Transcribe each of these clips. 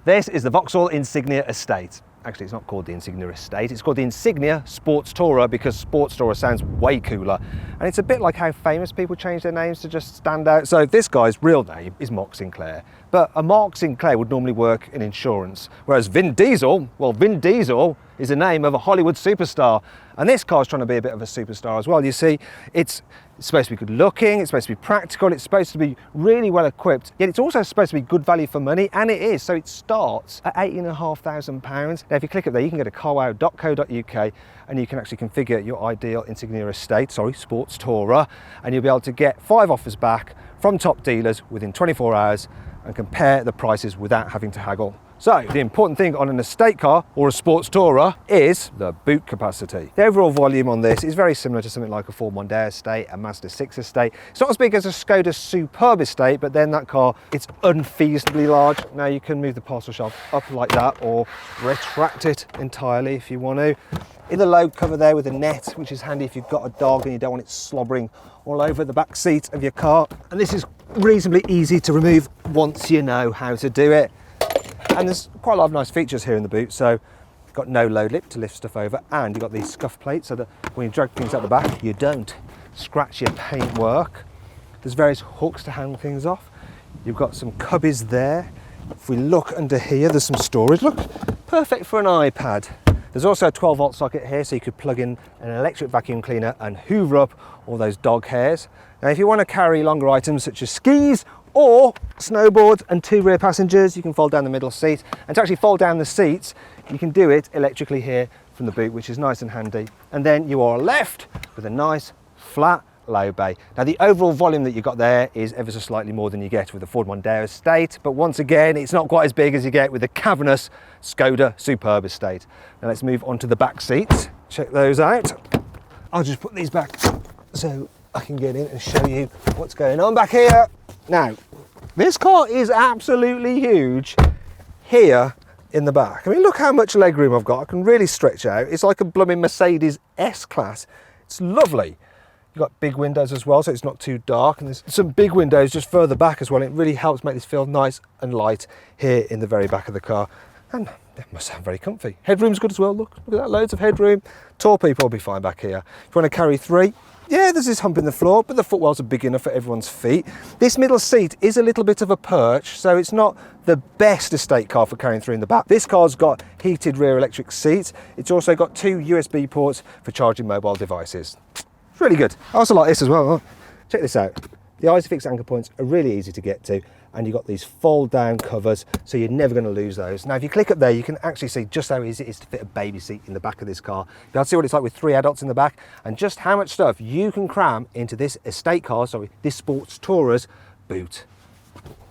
This is the Vauxhall Insignia Estate. Actually, it's not called the Insignia Estate, it's called the Insignia Sports Tourer because Sports Tourer sounds way cooler. And it's a bit like how famous people change their names to just stand out. So this guy's real name is Mark Sinclair. But a Mark Sinclair would normally work in insurance. Whereas Vin Diesel, well, Vin Diesel is the name of a Hollywood superstar. And this car's trying to be a bit of a superstar as well. You see, it's supposed to be good looking, it's supposed to be practical, it's supposed to be really well equipped, yet it's also supposed to be good value for money, and it is. So it starts at £18,500. Now if you click up there, you can go to carwow.co.uk and you can actually configure your ideal Insignia Estate, Sports Tourer, and you'll be able to get 5 offers back from top dealers within 24 hours and compare the prices without having to haggle. So the important thing on an estate car or a sports tourer is the boot capacity. The overall volume on this is very similar to something like a Ford Mondeo estate, a Mazda 6 estate. It's not as big as a Skoda Superb estate, but then that car, it's unfeasibly large. Now you can move the parcel shelf up like that or retract it entirely if you want to. In the load cover there with a net, which is handy if you've got a dog and you don't want it slobbering all over the back seat of your car. And this is reasonably easy to remove once you know how to do it. And there's quite a lot of nice features here in the boot. So you've got no load lip to lift stuff over, and you've got these scuff plates so that when you drag things out the back, you don't scratch your paintwork. There's various hooks to hang things off. You've got some cubbies there. If we look under here, there's some storage. Look, perfect for an iPad. There's also a 12-volt socket here, so you could plug in an electric vacuum cleaner and hoover up all those dog hairs. Now, if you want to carry longer items such as skis or snowboards and 2 rear passengers, you can fold down the middle seat. And to actually fold down the seats, you can do it electrically here from the boot, which is nice and handy. And then you are left with a nice flat low bay. Now the overall volume that you got there is ever so slightly more than you get with the Ford Mondeo estate, but once again, it's not quite as big as you get with the cavernous Skoda Superb estate. Now let's move on to the back seats. Check those out. I'll just put these back so I can get in and show you what's going on back here. Now, this car is absolutely huge here in the back. I mean, look how much legroom I've got. I can really stretch out. It's like a blooming Mercedes S-Class. It's lovely. You've got big windows as well, so it's not too dark. And there's some big windows just further back as well. It really helps make this feel nice and light here in the very back of the car. And it must sound very comfy. Headroom's good as well. Look at that, loads of headroom. Tall people will be fine back here. If you want to carry 3, yeah, there's this hump in the floor, but the footwells are big enough for everyone's feet. This middle seat is a little bit of a perch, so it's not the best estate car for carrying 3 in the back. This car's got heated rear electric seats. It's also got 2 USB ports for charging mobile devices. It's really good. I also like this as well. Check this out. The Isofix anchor points are really easy to get to, and you've got these fold down covers, so you're never going to lose those. Now if you click up there, you can actually see just how easy it is to fit a baby seat in the back of this car. You'll be able to see what it's like with 3 adults in the back, and just how much stuff you can cram into this estate car, this sports tourer's boot.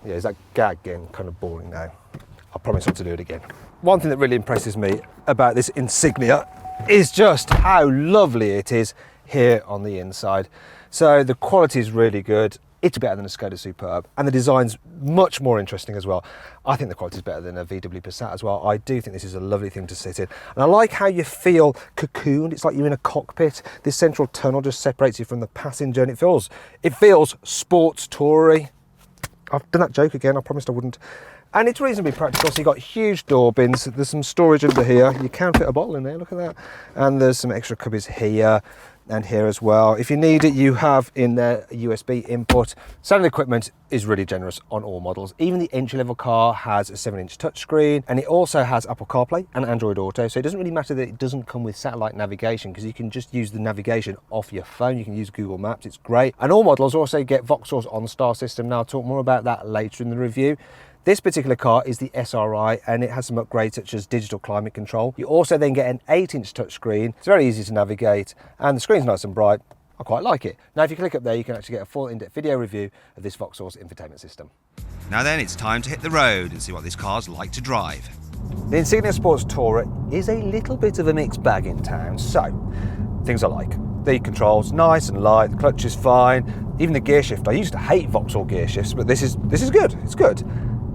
Yeah, is that gag getting kind of boring now? I promise not to do it again. One thing that really impresses me about this Insignia is just how lovely it is here on the inside. So the quality is really good. It's better than a Skoda Superb, and the design's much more interesting as well. I think the quality is better than a VW Passat as well. I do think this is a lovely thing to sit in. And I like how you feel cocooned. It's like you're in a cockpit. This central tunnel just separates you from the passenger, and it feels sports toury. I've done that joke again, I promised I wouldn't. And it's reasonably practical, so you've got huge door bins. There's some storage under here. You can fit a bottle in there, look at that. And there's some extra cubbies here and here as well. If you need it, you have in there a USB input. Standard equipment is really generous on all models. Even the entry-level car has a 7-inch touchscreen, and it also has Apple CarPlay and Android Auto, so it doesn't really matter that it doesn't come with satellite navigation, because you can just use the navigation off your phone. You can use Google Maps, it's great. And all models also get Vauxhall's OnStar system. Now I'll talk more about that later in the review. This particular car is the SRI, and it has some upgrades such as digital climate control. You also then get an 8-inch touchscreen. It's very easy to navigate, and the screen's nice and bright. I quite like it. Now if you click up there, you can actually get a full in-depth video review of this Vauxhall's infotainment system. Now then, it's time to hit the road and see what this car's like to drive. The Insignia Sports Tourer is a little bit of a mixed bag in town, so things I like. The controls, nice and light, the clutch is fine, even the gear shift. I used to hate Vauxhall gear shifts, but this is good, it's good.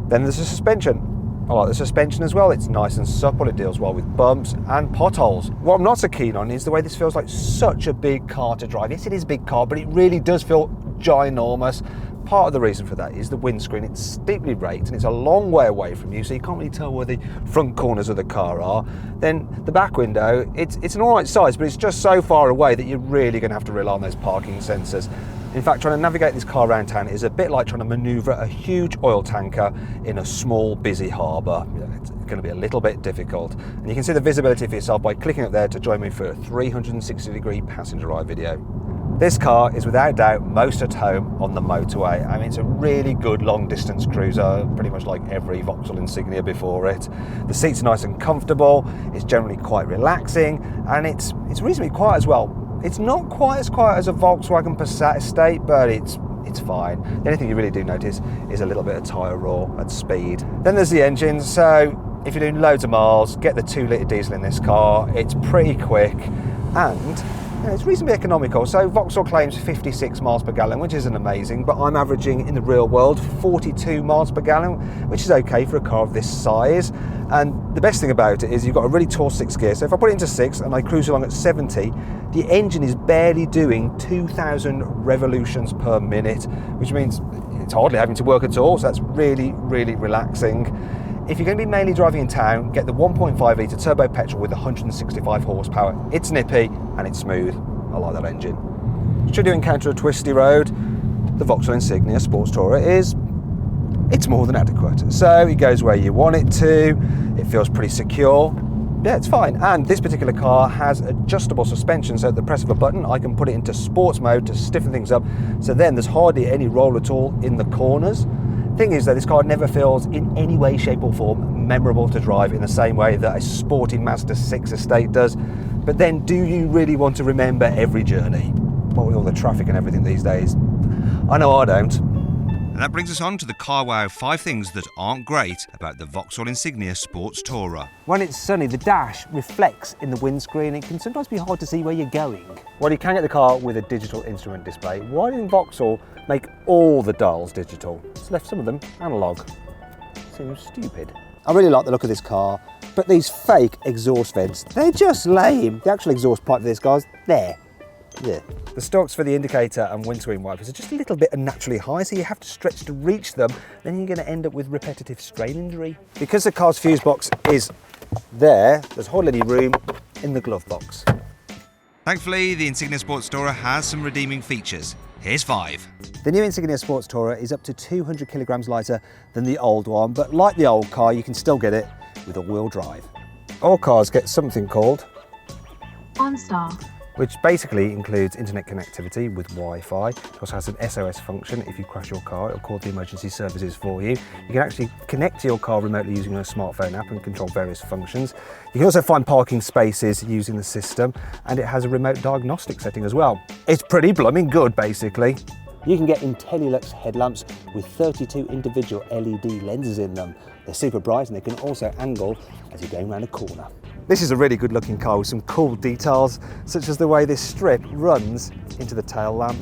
Then there's the suspension. I like the suspension as well. It's nice and supple, it deals well with bumps and potholes. What I'm not so keen on is the way this feels like such a big car to drive. Yes, it is a big car, but it really does feel ginormous. part of the reason for that is the windscreen. It's steeply raked and it's a long way away from you, so you can't really tell where the front corners of the car are. Then the back window, it's an alright size, but it's just so far away that you're really going to have to rely on those parking sensors. In fact, trying to navigate this car around town is a bit like trying to manoeuvre a huge oil tanker in a small, busy harbour. It's going to be a little bit difficult. And you can see the visibility for yourself by clicking up there to join me for a 360-degree passenger eye video. This car is without doubt most at home on the motorway. I mean, it's a really good long-distance cruiser, pretty much like every Vauxhall Insignia before it. The seats are nice and comfortable, it's generally quite relaxing, and it's reasonably quiet as well. It's not quite as quiet as a Volkswagen Passat estate, but it's fine. The only thing you really do notice is a little bit of tyre roar at speed. Then there's the engine. So if you're doing loads of miles, get the 2-litre diesel in this car. It's pretty quick and it's reasonably economical. So Vauxhall claims 56 miles per gallon, which isn't amazing, but I'm averaging in the real world 42 miles per gallon, which is okay for a car of this size. And the best thing about it is you've got a really tall 6th gear. So if I put it into 6 and I cruise along at 70, the engine is barely doing 2,000 revolutions per minute, which means it's hardly having to work at all. So that's really, really relaxing. If you're going to be mainly driving in town, get the 1.5 litre turbo petrol with 165 horsepower. It's nippy and it's smooth. I like that engine. Should you encounter a twisty road, the Vauxhall Insignia Sports Tourer it's more than adequate. So it goes where you want it to, it feels pretty secure. Yeah, it's fine. And this particular car has adjustable suspension, so at the press of a button I can put it into sports mode to stiffen things up, so then there's hardly any roll at all in the corners. Thing is though, this car never feels in any way, shape or form memorable to drive in the same way that a sporty Mazda 6 estate does. But then do you really want to remember every journey? What with all the traffic and everything these days? I know I don't. And that brings us on to the CarWow 5 things that aren't great about the Vauxhall Insignia Sports Tourer. When it's sunny, the dash reflects in the windscreen. It can sometimes be hard to see where you're going. Well, you can get the car with a digital instrument display. Why didn't Vauxhall make all the dials digital? It's left some of them analog. Seems stupid. I really like the look of this car, but these fake exhaust vents, they're just lame. The actual exhaust pipe for this guy's there. Yeah. The stalks for the indicator and windscreen wipers are just a little bit unnaturally high, so you have to stretch to reach them, then you're going to end up with repetitive strain injury. Because the car's fuse box is there, there's hardly any room in the glove box. Thankfully, the Insignia Sports Tourer has some redeeming features. Here's 5. The new Insignia Sports Tourer is up to 200 kilograms lighter than the old one, but like the old car, you can still get it with all-wheel drive. All cars get something called OnStar, which basically includes internet connectivity with Wi-Fi. It also has an SOS function. If you crash your car, it'll call the emergency services for you. You can actually connect to your car remotely using a smartphone app and control various functions. You can also find parking spaces using the system, and it has a remote diagnostic setting as well. It's pretty blooming good, basically. You can get IntelliLux headlamps with 32 individual LED lenses in them. They're super bright and they can also angle as you're going around a corner. This is a really good looking car with some cool details, such as the way this strip runs into the tail lamp.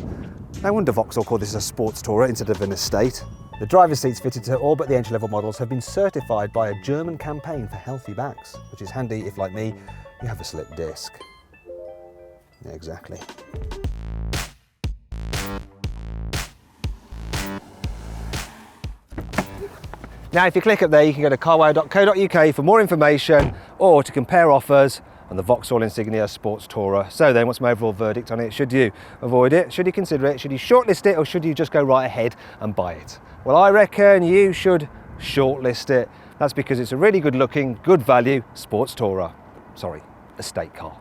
No wonder Vauxhall called this a sports tourer instead of an estate. The driver's seats fitted to all but the entry-level models have been certified by a German campaign for healthy backs, which is handy if, like me, you have a slipped disc. Yeah, exactly. Now, if you click up there, you can go to carwow.co.uk for more information or to compare offers on the Vauxhall Insignia Sports Tourer. So then, what's my overall verdict on it? Should you avoid it? Should you consider it? Should you shortlist it? Or should you just go right ahead and buy it? Well, I reckon you should shortlist it. That's because it's a really good looking, good value sports tourer. Sorry, estate car.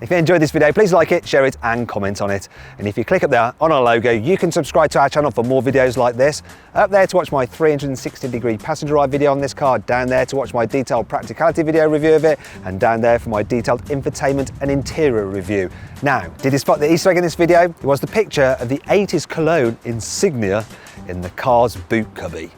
If you enjoyed this video, please like it, share it and comment on it. And if you click up there on our logo, you can subscribe to our channel for more videos like this. Up there to watch my 360-degree passenger eye video on this car, down there to watch my detailed practicality video review of it, and down there for my detailed infotainment and interior review. Now, did you spot the Easter egg in this video? It was the picture of the 80s cologne Insignia in the car's boot cubby.